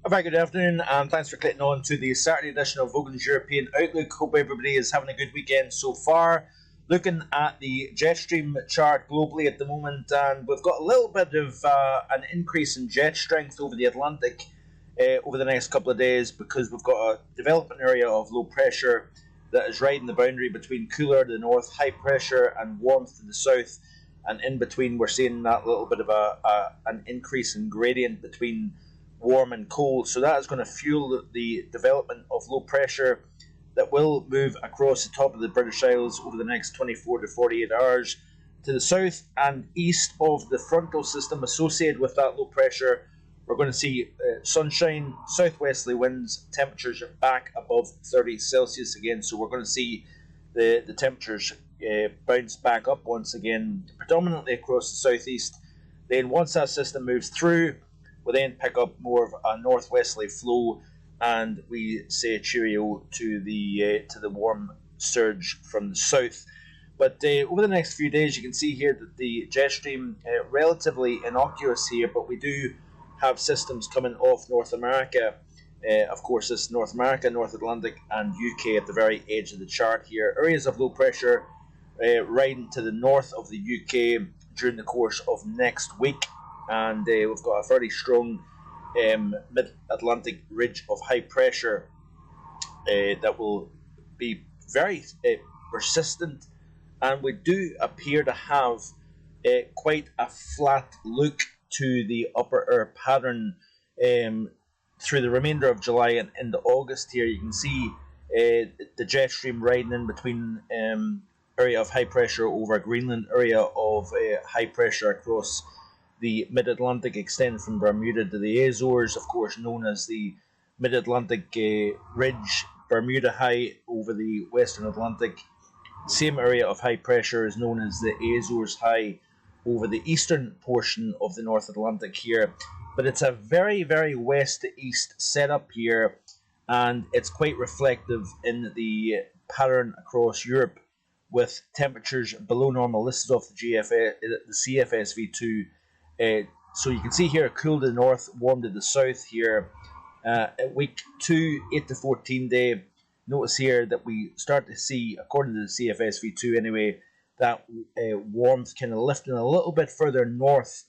A very good afternoon, and thanks for clicking on to the Saturday edition of Vogan's European Outlook. Hope everybody is having a good weekend so far. Looking at the jet stream chart globally at the moment, and we've got a little bit of an increase in jet strength over the Atlantic over the next couple of days, because we've got a developing area of low pressure that is riding the boundary between cooler to the north, high pressure, and warmth to the south. And in between, we're seeing that little bit of an increase in gradient between warm and cold. So that is going to fuel the development of low pressure that will move across the top of the British Isles over the next 24 to 48 hours. To the south and east of the frontal system associated with that low pressure, we're going to see sunshine, southwesterly winds, temperatures are back above 30 Celsius again. So we're going to see the temperatures bounce back up once again, predominantly across the southeast. Then once that system moves through, we'll then pick up more of a northwesterly flow, and we say cheerio to the warm surge from the south. But over the next few days, you can see here that the jet stream relatively innocuous here, but we do have systems coming off North America. Of course, this is North America, North Atlantic, and UK at the very edge of the chart here. Areas of low pressure riding to the north of the UK during the course of next week. And we've got a very strong mid-Atlantic ridge of high pressure that will be very persistent, and we do appear to have quite a flat look to the upper air pattern through the remainder of July and into August. Here you can see the jet stream riding in between area of high pressure over Greenland, area of high pressure across the mid-Atlantic, extending from Bermuda to the Azores, of course known as the mid-Atlantic ridge, Bermuda High over the western Atlantic. Same area of high pressure is known as the Azores High over the eastern portion of the North Atlantic here. But it's a very, very west to east setup here, and it's quite reflective in the pattern across Europe with temperatures below normal. This is off the CFSV2. So you can see here, cool to the north, warm to the south here. At week 2, 8 to 14 day, notice here that we start to see, according to the CFSV2 anyway, that warmth kind of lifting a little bit further north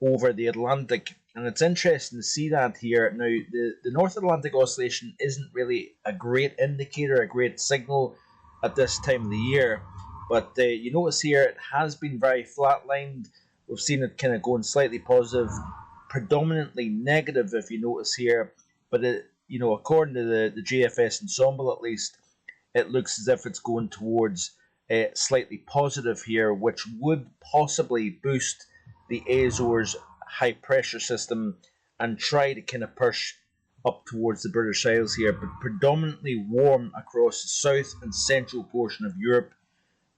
over the Atlantic. And it's interesting to see that here. Now, the North Atlantic oscillation isn't really a great indicator, a great signal at this time of the year. But you notice here it has been very flatlined. We've seen it kind of going slightly positive, predominantly negative if you notice here. But according to the GFS ensemble at least, it looks as if it's going towards slightly positive here, which would possibly boost the Azores high pressure system and try to kind of push up towards the British Isles here, but predominantly warm across the south and central portion of Europe,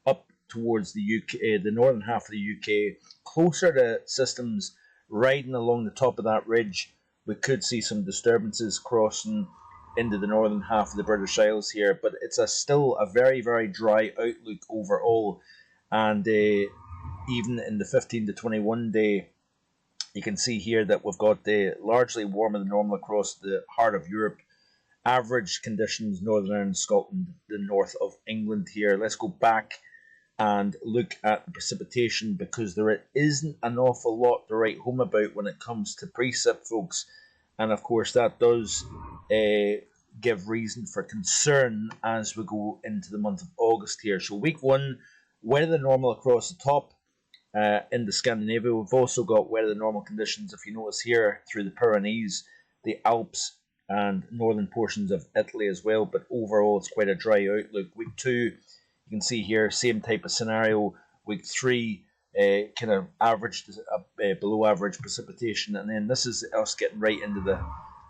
up towards the UK, the northern half of the UK, closer to systems riding along the top of that ridge. We could see some disturbances crossing into the northern half of the British Isles here, but it's still a very, very dry outlook overall. And even in the 15 to 21 day, you can see here that we've got largely warmer than normal across the heart of Europe. Average conditions, Northern Ireland, Scotland, the north of England here. Let's go back and look at the precipitation, because there isn't an awful lot to write home about when it comes to precip, folks. And of course that does give reason for concern as we go into the month of August here. So week 1, weather than normal across the top into Scandinavia. We've also got weather than normal conditions, if you notice here, through the Pyrenees, the Alps, and northern portions of Italy as well. But overall it's quite a dry outlook. Week 2, you can see here, same type of scenario. Week 3, kind of average, below average precipitation, and then this is us getting right into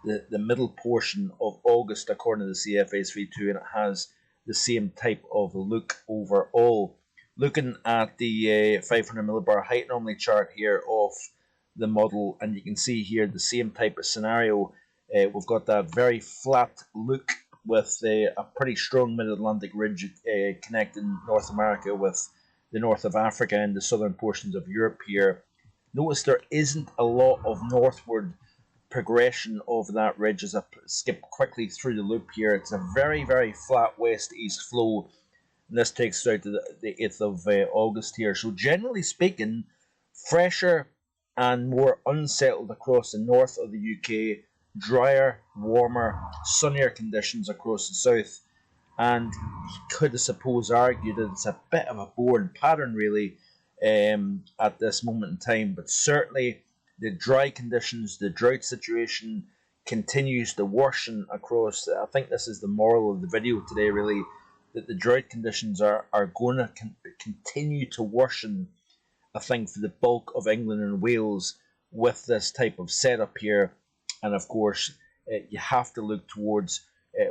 the middle portion of August according to the CFSV2, and it has the same type of look overall. Looking at the 500 millibar height anomaly chart here of the model, and you can see here the same type of scenario. We've got that very flat look with a pretty strong mid-Atlantic ridge connecting North America with the north of Africa and the southern portions of Europe here. Notice there isn't a lot of northward progression of that ridge as I skip quickly through the loop here. It's a very, very flat west-east flow, and this takes us out to the 8th of August here. So generally speaking, fresher and more unsettled across the north of the UK, drier, warmer, sunnier conditions across the south. And you could, I suppose, argue that it's a bit of a boring pattern, really, at this moment in time. But certainly, the dry conditions, the drought situation continues to worsen across. I think this is the moral of the video today, really, that the drought conditions are going to continue to worsen, I think, for the bulk of England and Wales with this type of setup here. And of course, you have to look towards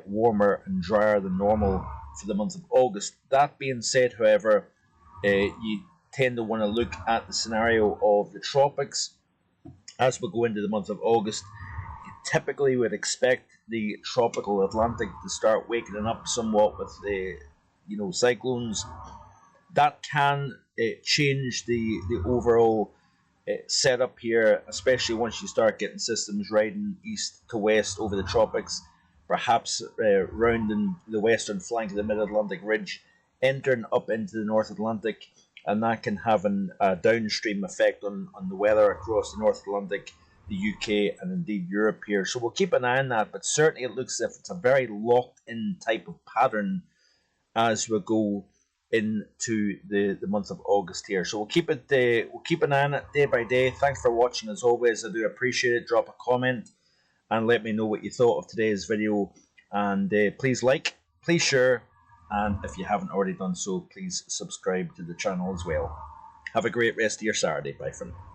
warmer and drier than normal for the month of August. That being said, however, you tend to want to look at the scenario of the tropics as we go into the month of August. You typically would expect the tropical Atlantic to start waking up somewhat with the cyclones. That can change the overall setup here, especially once you start getting systems riding east to west over the tropics, perhaps rounding the western flank of the mid-Atlantic ridge, entering up into the North Atlantic, and that can have a downstream effect on the weather across the North Atlantic, the UK, and indeed Europe here. So we'll keep an eye on that, but certainly it looks as if it's a very locked-in type of pattern as we go into the month of August here. So we'll keep an eye on it day by day. Thanks for watching as always. I do appreciate it. Drop a comment and let me know what you thought of today's video. And please like, please share, and if you haven't already done so, please subscribe to the channel as well. Have a great rest of your Saturday. Bye for now.